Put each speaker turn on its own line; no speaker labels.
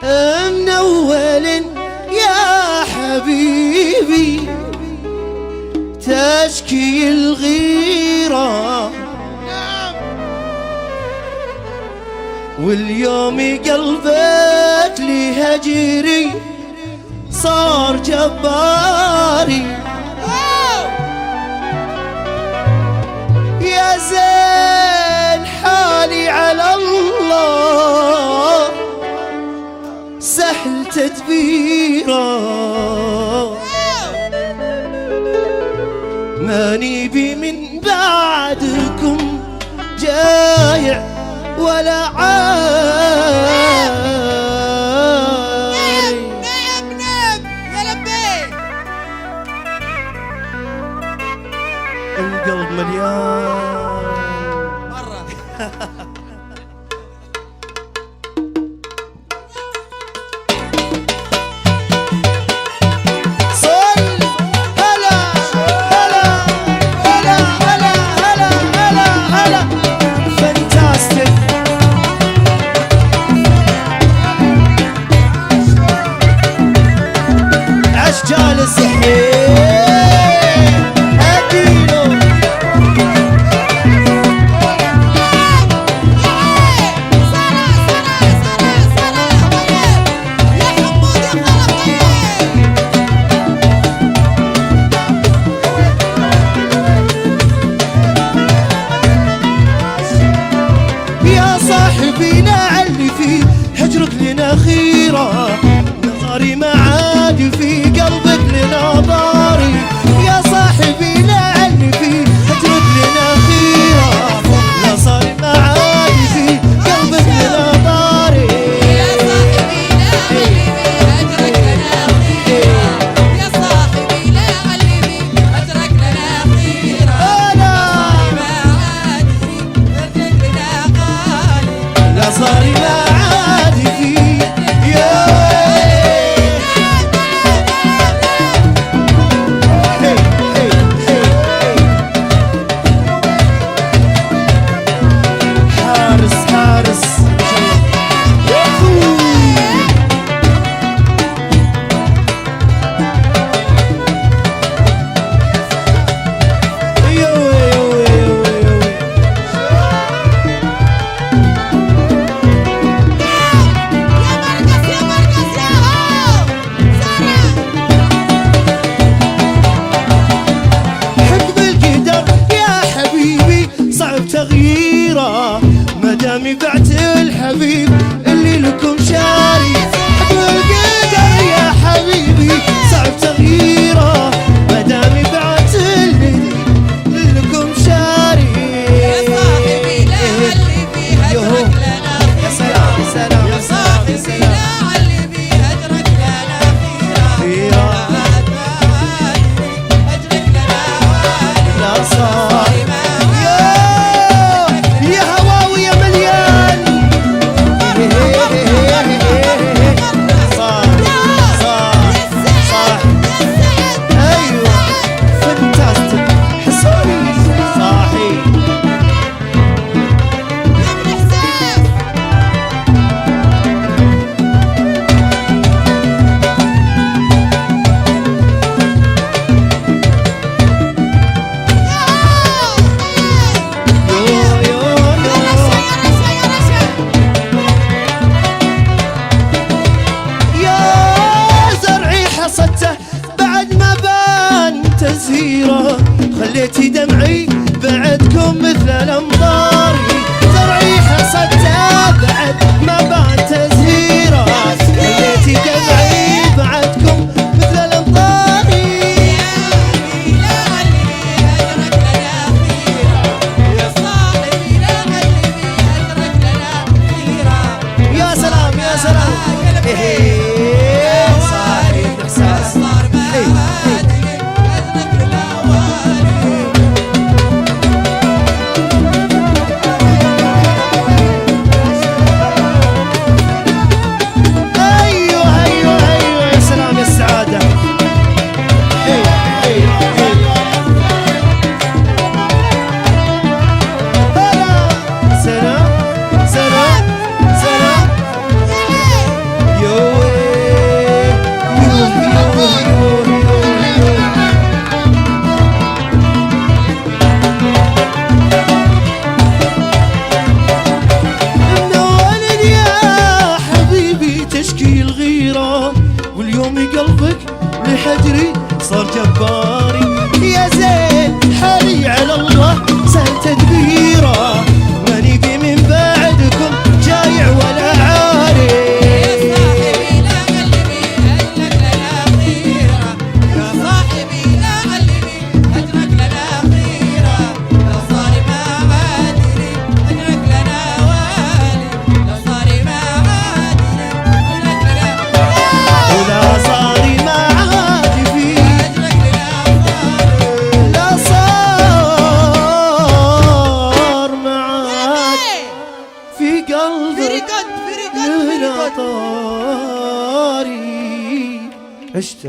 من أول يا حبيبي تشكي الغيرة، واليوم قلبك لهجري صار جباري. يا زين حالي على الله سهل تدبيره، ما نبي من بعدكم جايع ولا عاري.
نعم يا لبيك.
القلب مليان
مرة.
جالس اديله يا صاحبي نعلي فيه هجرك لنا خيره، نظري ما عاد في قلبك لنا ضاري. يا صاحبي لعلي فيه هجرك لنا خيره، نظري ما عاد في قلبك لنا ضاري.
يا صاحبي لعلي فيه هجرك لنا خيرة، يا صاحبي لعلي فيه هجرك لنا خيرة، نظري ما عاد فيه هجرك لنا غالي.
نظري ما عاد في يا صار جباري. يا زين حالي على الله سهل تدبيره، ماني بي من بعدكم جايع ولا عاري. عشت